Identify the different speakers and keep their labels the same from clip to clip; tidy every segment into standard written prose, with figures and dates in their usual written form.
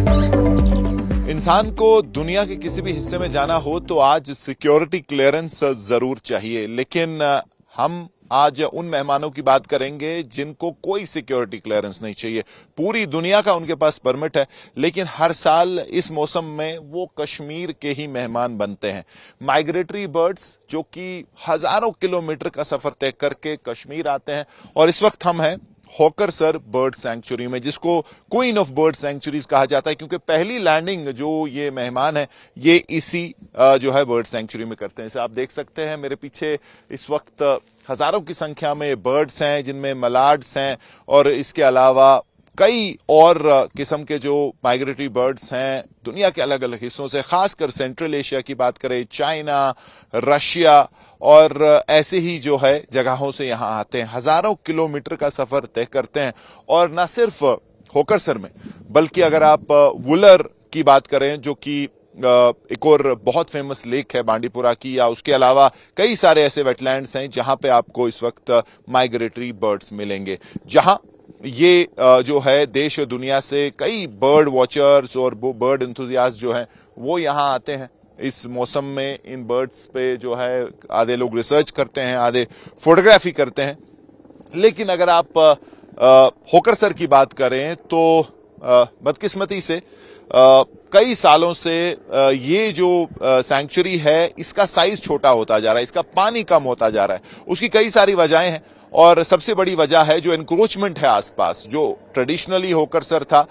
Speaker 1: इंसान को दुनिया के किसी भी हिस्से में जाना हो तो आज सिक्योरिटी क्लियरेंस जरूर चाहिए, लेकिन हम आज उन मेहमानों की बात करेंगे जिनको कोई सिक्योरिटी क्लियरेंस नहीं चाहिए। पूरी दुनिया का उनके पास परमिट है, लेकिन हर साल इस मौसम में वो कश्मीर के ही मेहमान बनते हैं। माइग्रेटरी बर्ड्स जो कि हजारों किलोमीटर का सफर तय करके कश्मीर आते हैं, और इस वक्त हम हैं होकरसर बर्ड सैंक्चुरी में, जिसको क्वीन ऑफ बर्ड सैंक्चुरीज कहा जाता है, क्योंकि पहली लैंडिंग जो ये मेहमान है ये इसी जो है बर्ड सैंक्चुरी में करते हैं। इसे आप देख सकते हैं मेरे पीछे इस वक्त हजारों की संख्या में बर्ड्स हैं, जिनमें मलाड्स हैं और इसके अलावा कई और किस्म के जो माइग्रेटरी बर्ड्स हैं दुनिया के अलग अलग हिस्सों से, खासकर सेंट्रल एशिया की बात करें, चाइना, रशिया और ऐसे ही जो है जगहों से यहां आते हैं। हजारों किलोमीटर का सफर तय करते हैं, और न सिर्फ होकरसर में बल्कि अगर आप वुलर की बात करें जो कि एक और बहुत फेमस लेक है बांडीपुरा की, या उसके अलावा कई सारे ऐसे वेटलैंड्स हैं जहां पे आपको इस वक्त माइग्रेटरी बर्ड्स मिलेंगे, जहां ये जो है देश और दुनिया से कई बर्ड वॉचर्स और बर्ड एंथुसियास्ट जो हैं वो यहां आते हैं इस मौसम में। इन बर्ड्स पे जो है आधे लोग रिसर्च करते हैं, आधे फोटोग्राफी करते हैं। लेकिन अगर आप होकरसर की बात करें तो बदकिस्मती से कई सालों से ये जो सैंक्चुरी है इसका साइज छोटा होता जा रहा है, इसका पानी कम होता जा रहा है। उसकी कई सारी वजहें हैं, और सबसे बड़ी वजह है जो एनक्रोचमेंट है आसपास। जो ट्रेडिशनली होकरसर था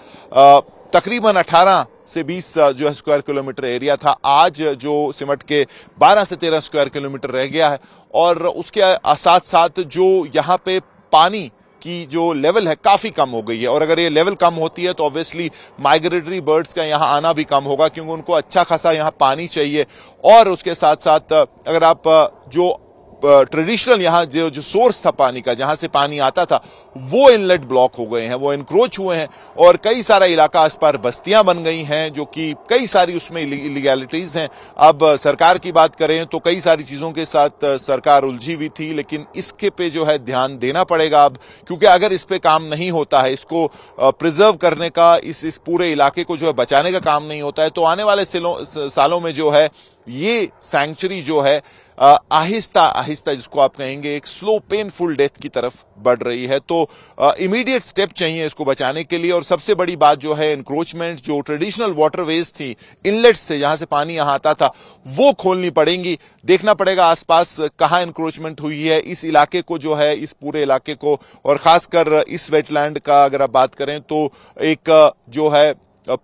Speaker 1: तकरीबन 18 से 20 जो है स्क्वायर किलोमीटर एरिया था, आज जो सिमट के 12 से 13 स्क्वायर किलोमीटर रह गया है। और उसके साथ साथ जो यहाँ पे पानी की जो लेवल है काफी कम हो गई है, और अगर ये लेवल कम होती है तो ऑब्वियसली माइग्रेटरी बर्ड्स का यहाँ आना भी कम होगा, क्योंकि उनको अच्छा खासा यहाँ पानी चाहिए। और उसके साथ साथ अगर आप जो ट्रेडिशनल यहाँ जो सोर्स था पानी का, जहां से पानी आता था, वो इनलेट ब्लॉक हो गए हैं, वो इनक्रोच हुए हैं, और कई सारा इलाका आस पार बस्तियां बन गई हैं, जो कि कई सारी उसमें इलीगैलिटीज हैं। अब सरकार की बात करें तो कई सारी चीजों के साथ सरकार उलझी हुई थी, लेकिन इसके पे जो है ध्यान देना पड़ेगा अब, क्योंकि अगर इस पे काम नहीं होता है, इसको प्रिजर्व करने का, इस पूरे इलाके को जो है बचाने का काम नहीं होता है, तो आने वाले सालों में जो है ये सैंक्चुरी जो है आहिस्ता आहिस्ता, जिसको आप कहेंगे एक स्लो पेनफुल डेथ की तरफ बढ़ रही है। तो इमीडिएट स्टेप चाहिए इसको बचाने के लिए। और सबसे बड़ी बात जो है एनक्रोचमेंट, जो ट्रेडिशनल वाटरवेज थी, इनलेट्स से जहां से पानी यहां आता था, वो खोलनी पड़ेंगी। देखना पड़ेगा आसपास कहां एनक्रोचमेंट हुई है, इस इलाके को जो है, इस पूरे इलाके को, और खासकर इस वेटलैंड का अगर आप बात करें तो एक जो है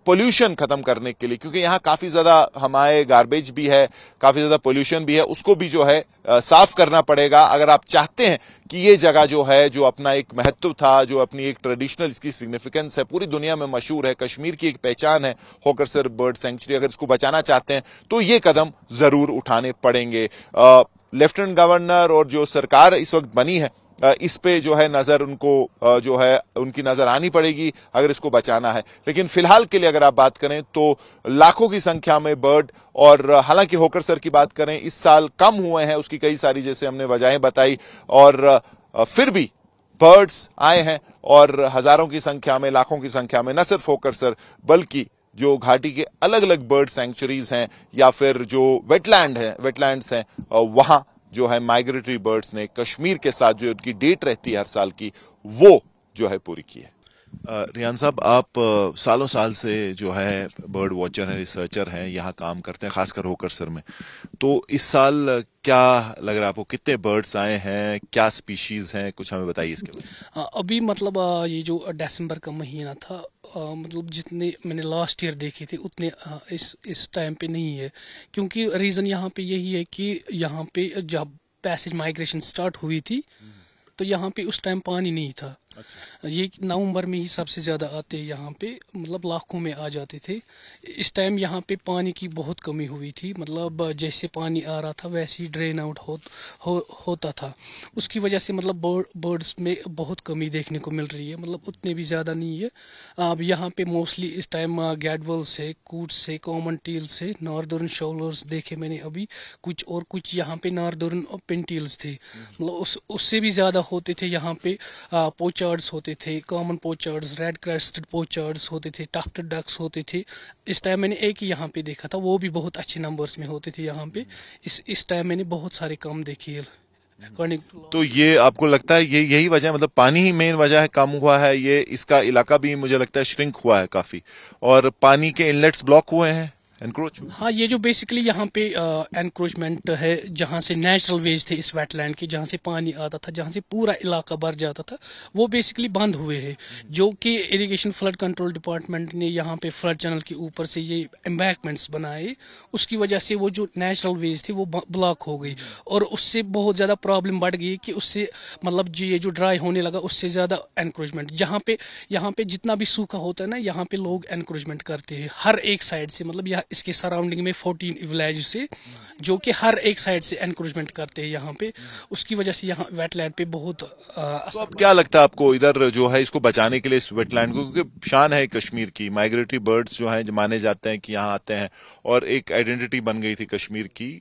Speaker 1: पोल्यूशन खत्म करने के लिए, क्योंकि यहाँ काफी ज्यादा हमारे गार्बेज भी है, काफी ज्यादा पोल्यूशन भी है, उसको भी जो है साफ करना पड़ेगा। अगर आप चाहते हैं कि ये जगह जो है, जो अपना एक महत्व था, जो अपनी एक ट्रेडिशनल इसकी सिग्निफिकेंस है, पूरी दुनिया में मशहूर है, कश्मीर की एक पहचान है होकरसर बर्ड सैंक्चुरी, अगर इसको बचाना चाहते हैं तो ये कदम जरूर उठाने पड़ेंगे। लेफ्टिनेंट गवर्नर और जो सरकार इस वक्त बनी है, इस पे जो है नजर उनको जो है उनकी नजर आनी पड़ेगी अगर इसको बचाना है। लेकिन फिलहाल के लिए अगर आप बात करें तो लाखों की संख्या में बर्ड, और हालांकि होकरसर की बात करें इस साल कम हुए हैं, उसकी कई सारी जैसे हमने वजहें बताई, और फिर भी बर्ड्स आए हैं, और हजारों की संख्या में, लाखों की संख्या में, न सिर्फ होकरसर बल्कि जो घाटी के अलग अलग बर्ड सैंक्चुरीज हैं या फिर जो वेटलैंड्स हैं, वहां जो है माइग्रेटरी बर्ड्स ने कश्मीर के साथ जो उनकी डेट रहती है हर साल की, वो जो है पूरी की है। रियान साहब, आप सालों साल से जो है बर्ड वॉचर हैं, रिसर्चर हैं, यहाँ काम करते हैं, खासकर होकरसर में। तो इस साल क्या लग रहा है आपको, कितने बर्ड्स आए हैं, क्या स्पीशीज हैं, कुछ हमें बताइए इसके बारे में।
Speaker 2: अभी मतलब ये जो दिसंबर का महीना था, मतलब जितने मैंने लास्ट ईयर देखे थे उतने इस टाइम पे नहीं है, क्योंकि रीज़न यहाँ पे यही है कि यहाँ पे जब पैसेज माइग्रेशन स्टार्ट हुई थी तो यहाँ पे उस टाइम पानी नहीं था। अच्छा। ये नवंबर में ही सबसे ज़्यादा आते यहाँ पे, मतलब लाखों में आ जाते थे। इस टाइम यहाँ पे पानी की बहुत कमी हुई थी, मतलब जैसे पानी आ रहा था वैसे ही ड्रेन आउट होता था। उसकी वजह से मतलब बर्ड्स में बहुत कमी देखने को मिल रही है, मतलब उतने भी ज़्यादा नहीं है। अब यहाँ पे मोस्टली इस टाइम गैडवल्स है, कूट्स है, कॉमन टील्स है, नॉर्दर्न शॉलर्स देखे मैंने अभी कुछ, और कुछ यहाँ पे नॉर्दर्न पिनटील्स थे, मतलब उससे भी ज़्यादा होते थे यहाँ पे पोचर पोचार्ड्स होते थे, कॉमन पोचार्ड्स, रेड क्रेस्टेड पोचार्ड्स होते थे, टफ्टेड डक्स होते थे। इस टाइम मैंने एक ही यहाँ पे देखा था, वो भी बहुत अच्छे नंबर्स में होते थे यहाँ पे। इस टाइम मैंने बहुत सारे कम देखे है।
Speaker 1: तो ये आपको लगता है ये यही वजह है, मतलब पानी ही मेन वजह है, कम हुआ है ये, इसका इलाका भी मुझे लगता है श्रिंक हुआ है काफी, और पानी के इनलेट्स ब्लॉक हुए हैं, एनक्रोच।
Speaker 2: हाँ, ये जो बेसिकली यहाँ पे एनक्रोचमेंट है, जहाँ से नेचुरल वेज थे इस वेटलैंड के, जहाँ से पानी आता था, जहाँ से पूरा इलाका भर जाता था, वो बेसिकली बंद हुए हैं। जो कि इरिगेशन फ्लड कंट्रोल डिपार्टमेंट ने यहाँ पे फ्लड चैनल के ऊपर से ये एम्बैंकमेंट्स बनाए, उसकी वजह से वो जो नेचुरल वेज थी वो ब्लॉक हो गई, और उससे बहुत ज़्यादा प्रॉब्लम बढ़ गई कि उससे मतलब जो ये जो ड्राई होने लगा, उससे ज़्यादा एनक्रोचमेंट। यहाँ पे जितना भी सूखा होता है ना, यहाँ पे लोग एनक्रोचमेंट करते हैं हर एक साइड से, मतलब यहाँ इसके सराउंडिंग में 14 विलेज से, जो कि हर एक साइड से एनक्रोचमेंट करते हैं यहाँ पे। उसकी वजह से यहाँ वेटलैंड पे बहुत
Speaker 1: तो अब क्या लगता है आपको इधर जो है इसको बचाने के लिए इस वेटलैंड को, क्योंकि शान है कश्मीर की, माइग्रेटरी बर्ड्स जो हैं माने जाते हैं कि यहाँ आते हैं, और एक आइडेंटिटी बन गई थी कश्मीर की,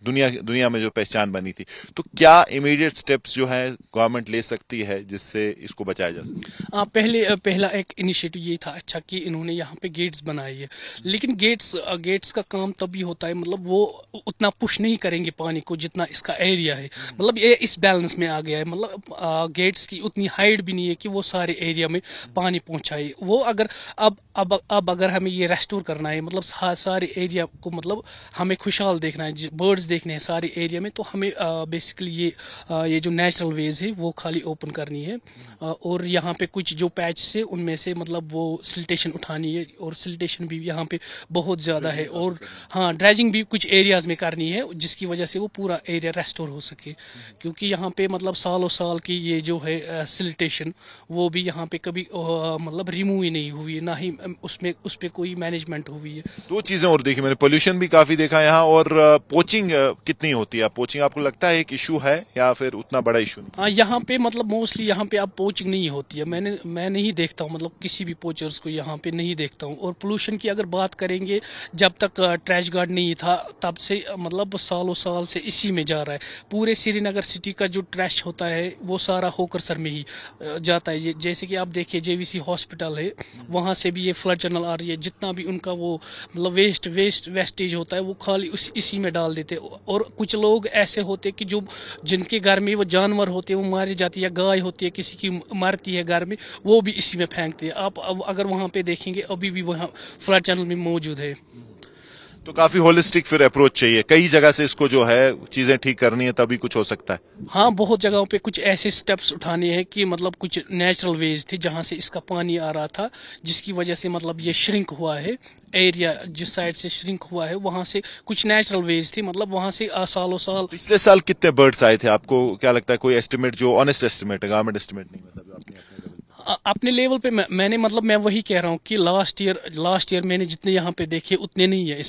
Speaker 1: दुनिया में जो पहचान बनी थी, तो क्या इमीडिएट स्टेप्स जो है गवर्नमेंट ले सकती है जिससे इसको बचाया जा सके?
Speaker 2: पहला एक इनिशिएटिव ये था अच्छा कि इन्होंने यहाँ पे गेट्स बनाए है, लेकिन गेट्स का काम तभी होता है, मतलब वो उतना पुश नहीं करेंगे पानी को जितना इसका एरिया है, मतलब ये इस बैलेंस में आ गया है, मतलब गेट्स की उतनी हाइट भी नहीं है कि वो सारे एरिया में पानी पहुंचाए। वो अगर अब अगर हमें ये रेस्टोर करना है, मतलब सारे एरिया को, मतलब हमें खुशहाल देखना है, बर्ड्स देखने हैं सारे एरिया में, तो हमें बेसिकली ये जो नेचुरल वेज है वो खाली ओपन करनी है, और यहाँ पे कुछ जो पैच से उनमें से मतलब वो सिल्टेशन उठानी है, और सिल्टेशन भी यहाँ पे बहुत ज़्यादा है, और हाँ, ड्रेजिंग भी कुछ एरियाज में करनी है, जिसकी वजह से वो पूरा एरिया रेस्टोर हो सके, क्योंकि यहाँ पे मतलब सालों साल की ये जो है सिल्टेशन, वो भी यहाँ पे कभी मतलब रिमूव ही नहीं हुई है, ना ही उस पे कोई मैनेजमेंट हुई है।
Speaker 1: दो चीजें और देखी मैंने, पोल्यूशन भी काफी देखा यहाँ, और पोचिंग कितनी होती है? पोचिंग आपको लगता है एक इशू है या फिर उतना बड़ा इशू नहीं?
Speaker 2: हाँ, यहाँ पे मतलब मोस्टली यहाँ पे अब पोचिंग नहीं होती है, मैं नहीं देखता हूँ, मतलब किसी भी पोचर्स को यहाँ पे नहीं देखता हूँ। और पोल्यूशन की अगर बात करेंगे, जब तक ट्रैश गार्ड नहीं था तब से मतलब सालों साल से इसी में जा रहा है। पूरे श्रीनगर सिटी का जो ट्रैश होता है वो सारा होकरसर में ही जाता है। जैसे कि आप देखिए JVC हॉस्पिटल है, वहाँ से भी ये फ्लड चैनल आ रही है, जितना भी उनका वो मतलब वेस्टेज होता है वो खाली इसी में डाल देते। और कुछ लोग ऐसे होते कि जो जिनके घर में वो जानवर होते हैं, वो मारी जाती है, गाय होती है किसी की मरती है घर में, वो भी इसी में फेंकते हैं। आप अगर वहाँ पे देखेंगे अभी भी वहाँ फ्लड चैनल में मौजूद है।
Speaker 1: तो काफी होलिस्टिक फिर अप्रोच चाहिए, कई जगह से इसको जो है चीजें ठीक करनी है, तभी कुछ हो सकता है।
Speaker 2: हाँ, बहुत जगहों पे कुछ ऐसे स्टेप्स उठाने हैं कि मतलब कुछ नेचुरल वेज थी जहाँ से इसका पानी आ रहा था, जिसकी वजह से मतलब ये श्रिंक हुआ है एरिया, जिस साइड से श्रिंक हुआ है वहाँ से कुछ नेचुरल वेज थी, मतलब वहाँ से सालों साल।
Speaker 1: पिछले साल कितने बर्ड्स आए थे? आपको क्या लगता है, कोई एस्टिमेट जो ऑनेस्ट एस्टिमेट है, गवर्नमेंट एस्टिमेट नहीं, मतलब
Speaker 2: अपने लेवल पे मैंने मतलब मैं वही कह रहा हूँ कि लास्ट ईयर मैंने जितने यहाँ पे देखे उतने नहीं है इस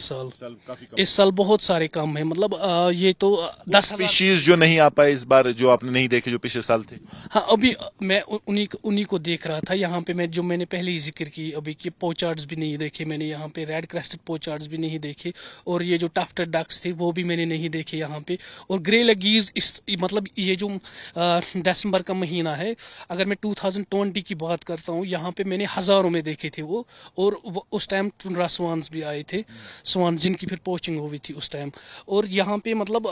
Speaker 2: साल बहुत सारे कम है। मतलब ये तो 10
Speaker 1: स्पीशीज जो नहीं आ पाए इस बार, जो आपने नहीं देखे जो पिछले साल थे।
Speaker 2: हाँ, अभी मैं उन्हीं को देख रहा था यहाँ पे। मैंने पहले ही जिक्र की अभी कि पोचार्ड्स भी नहीं देखे मैंने यहाँ पे, रेड क्रेस्टेड पोचार्ड्स भी नहीं देखे, और ये जो टफ्टेड डक्स थे वो भी मैंने नहीं देखे यहाँ पे। और ग्रे लगीज मतलब ये जो दिसंबर का महीना है, अगर मैं 2020 की बात करता हूँ, यहाँ पे मैंने हजारों में देखे थे वो। और उस टाइम टुंड्रा स्वान्स भी आए थे, स्वान जिनकी फिर पोचिंग हुई थी उस टाइम। और यहाँ पे मतलब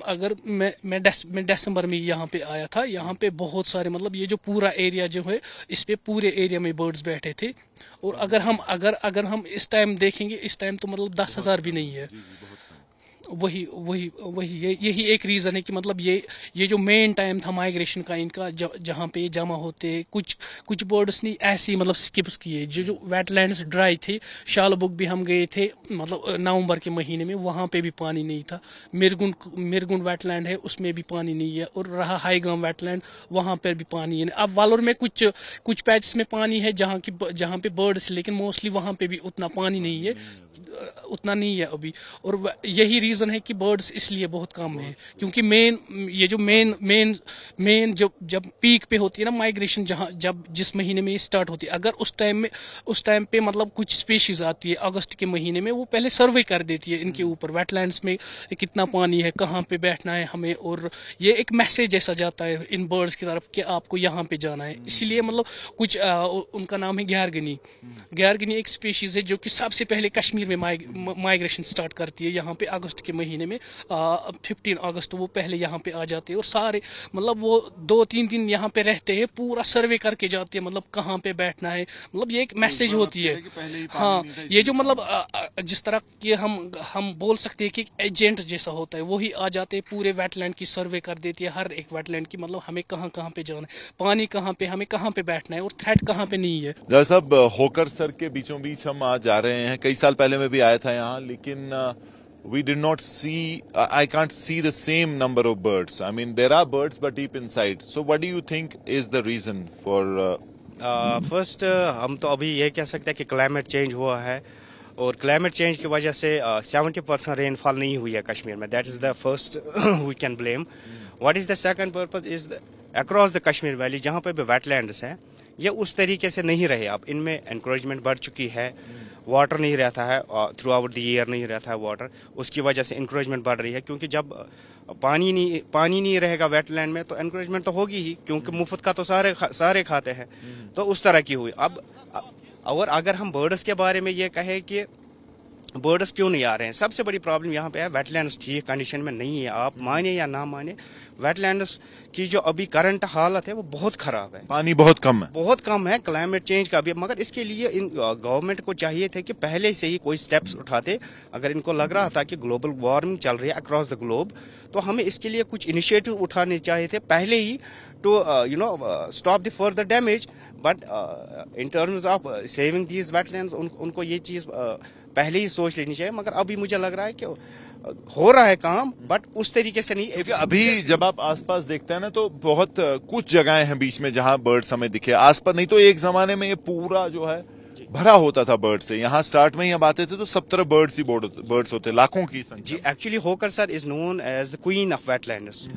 Speaker 2: अगर मैं दिसंबर में यहाँ पे आया था, यहाँ पे बहुत सारे मतलब ये जो पूरा एरिया जो है, इस पे पूरे एरिया में बर्ड्स बैठे थे। और अगर हम इस टाइम देखेंगे, इस टाइम तो मतलब 10,000 भी नहीं है। यही एक रीज़न है कि मतलब ये जो मेन टाइम था माइग्रेशन का इनका, जहाँ पे जमा होते कुछ बर्ड्स ने ऐसी मतलब स्किप्स किए। जो वेटलैंड्स ड्राई थे, शालबुग भी हम गए थे मतलब नवंबर के महीने में, वहाँ पे भी पानी नहीं था। मिरगुंड वेटलैंड है, उसमें भी पानी नहीं है। और रहा हाईगाम वेटलैंड, वहाँ पर भी पानी है। अब वालोर में कुछ पैचेस में पानी है जहाँ पे बर्ड्स, लेकिन मोस्टली वहाँ पे भी उतना पानी नहीं है, उतना नहीं है अभी। और यही रीज़न रीजन है कि बर्ड्स इसलिए बहुत कम है क्योंकि ये जो मेन जब पीक पे होती है ना माइग्रेशन, जब जिस महीने में ये स्टार्ट होती है, अगर उस टाइम पे मतलब कुछ स्पीशीज आती है अगस्त के महीने में, वो पहले सर्वे कर देती है इनके ऊपर वेटलैंड्स में कितना पानी है, कहाँ पे बैठना है हमें, और ये एक मैसेज जैसा जाता है इन बर्ड्स की तरफ कि आपको यहाँ पे जाना है। इसीलिए मतलब कुछ उनका नाम है गैरगनी एक स्पीशीज है जो कि सबसे पहले कश्मीर में माइग्रेशन स्टार्ट करती है यहाँ पे अगस्त के महीने में। 15 अगस्त वो पहले यहाँ पे आ जाते हैं और सारे मतलब वो 2-3 दिन यहाँ पे रहते हैं, पूरा सर्वे करके जाते हैं मतलब कहाँ पे बैठना है, मतलब ये एक मैसेज होती है। हाँ, ये जो मतलब जिस तरह कि हम बोल सकते हैं कि एजेंट जैसा होता है, वही आ जाते हैं, पूरे वेटलैंड की सर्वे कर देती है, हर एक वेटलैंड की, मतलब हमें कहाँ पे जाना है, पानी कहाँ पे, हमें कहाँ पे बैठना है और थ्रेट कहाँ पे नहीं है।
Speaker 1: जरा साहब, होकर सर के बीचों बीच हम आज जा रहे हैं। कई साल पहले मैं भी आया था यहाँ, लेकिन we did not see, I can't see the same number of birds. I mean, there are birds, but deep inside. So what do you think is the reason for?
Speaker 3: First, हम तो अभी ये कह सकते हैं कि क्लाइमेट चेंज हुआ है और क्लाइमेट चेंज की वजह से 70% रेनफॉल नहीं हुई है कश्मीर में. That is the first we can blame. What is the second purpose is across the Kashmir valley जहाँ पे भी वेटलैंड्स हैं, ये उस तरीके से नहीं रहे. अब इनमें एनक्रोचमेंट बढ़ चुकी है, वाटर नहीं रहता है, थ्रू आउट द ईयर नहीं रहता है वाटर, उसकी वजह से इंक्रोचमेंट बढ़ रही है. क्योंकि जब पानी नहीं रहेगा वेटलैंड में तो इंक्रोचमेंट तो होगी ही, क्योंकि मुफ्त का तो सारे खाते हैं. तो उस तरह की हुई. अब और अगर हम बर्ड्स के बारे में ये कहें कि बर्ड्स क्यों नहीं आ रहे हैं, सबसे बड़ी प्रॉब्लम यहाँ पे है वेटलैंड्स ठीक कंडीशन में नहीं है. आप माने या ना माने, वेटलैंड्स की जो अभी करंट हालत है वो बहुत खराब है.
Speaker 1: पानी बहुत कम है.
Speaker 3: क्लाइमेट चेंज का भी, मगर इसके लिए इन गवर्नमेंट को चाहिए थे कि पहले से ही कोई स्टेप्स उठाते. अगर इनको लग रहा था कि ग्लोबल वार्मिंग चल रही है अक्रॉस द ग्लोब, तो हमें इसके लिए कुछ इनिशिएटिव उठाने चाहिए थे पहले ही, to stop the further damage. But in terms of saving these wetlands, उनको ये चीज पहले ही सोच लेनी चाहिए. मगर अभी मुझे लग रहा है कि हो रहा है काम, बट उस तरीके से नहीं.
Speaker 1: अभी जब आप आसपास देखते हैं ना, तो बहुत कुछ जगहें हैं बीच में जहां बर्ड्स हमें दिखे. आसपास नहीं तो एक जमाने में ये पूरा जो है भरा होता था बर्ड से. यहाँ स्टार्ट में ही हम आते थे तो सब तरफ बर्ड्स ही बर्ड्स होते, लाखों की संख्या.
Speaker 3: जी, actually Hokersar is known as the queen of wetlands.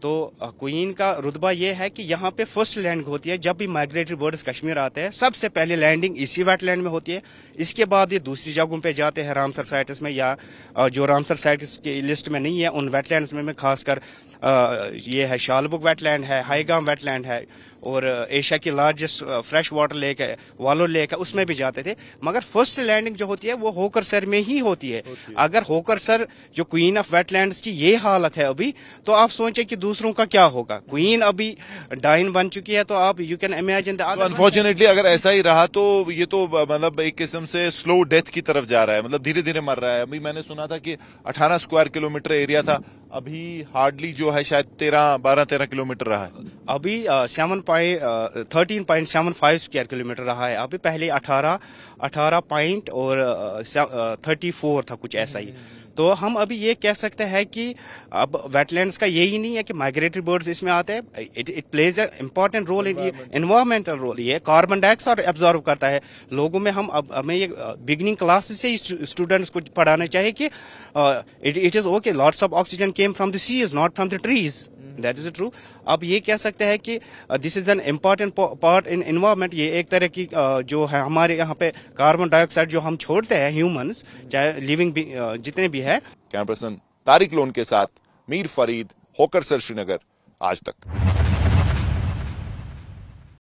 Speaker 3: तो क्वीन का रुतबा ये है कि यहाँ पे फर्स्ट लैंडिंग होती है. जब भी माइग्रेटरी बर्ड्स कश्मीर आते हैं, सबसे पहले लैंडिंग इसी वेटलैंड में होती है. इसके बाद ये दूसरी जगहों पे जाते हैं, रामसर साइट्स में, या जो रामसर साइट्स की लिस्ट में नहीं है उन वेटलैंड्स में खासकर ये है शालबुग वेटलैंड है, हाईगाम वेटलैंड है, और एशिया की लार्जेस्ट फ्रेश वाटर लेक है वालोर लेक है, उसमें भी जाते थे. मगर फर्स्ट लैंडिंग जो होती है वो होकर सर में ही होती है. अगर होकर सर जो क्वीन ऑफ वेटलैंड्स की ये हालत है अभी, तो आप सोचें कि दूसरों का क्या होगा. क्वीन अभी डाइन बन चुकी है, तो आप यू कैन इमेजिन.
Speaker 1: अनफॉर्चुनेटली अगर ऐसा ही रहा तो ये तो मतलब एक किस्म से स्लो डेथ की तरफ जा रहा है, मतलब धीरे धीरे मर रहा है. अभी मैंने सुना था कि 18 स्क्वायर किलोमीटर एरिया था, अभी हार्डली जो है शायद 12-13 किलोमीटर रहा है.
Speaker 3: अभी 13.75 स्क्वायर किलोमीटर रहा है. अभी पहले 18 पॉइंट और 34 था, कुछ ऐसा ही. तो हम अभी ये कह सकते हैं कि अब वेटलैंड्स का यही नहीं है कि माइग्रेटरी बर्ड्स इसमें आते हैं. It plays a important role in environmental role. ये कार्बन डाइऑक्साइड एब्जॉर्ब करता है. लोगों में हमें ये बिगिनिंग क्लास से ही स्टूडेंट्स को पढ़ाना चाहिए कि it is okay, lots of oxygen came from the seas, not from the trees. That is true. अब ये कह सकते हैं कि this is an important part in environment. ये एक तरह की जो है हमारे यहाँ पे कार्बन डाइऑक्साइड जो हम छोड़ते हैं ह्यूमंस, चाहे लिविंग जितने भी है.
Speaker 1: कैमरा पर्सन तारिक लोन के साथ मीर फरीद, होकर सर, श्रीनगर, आज तक.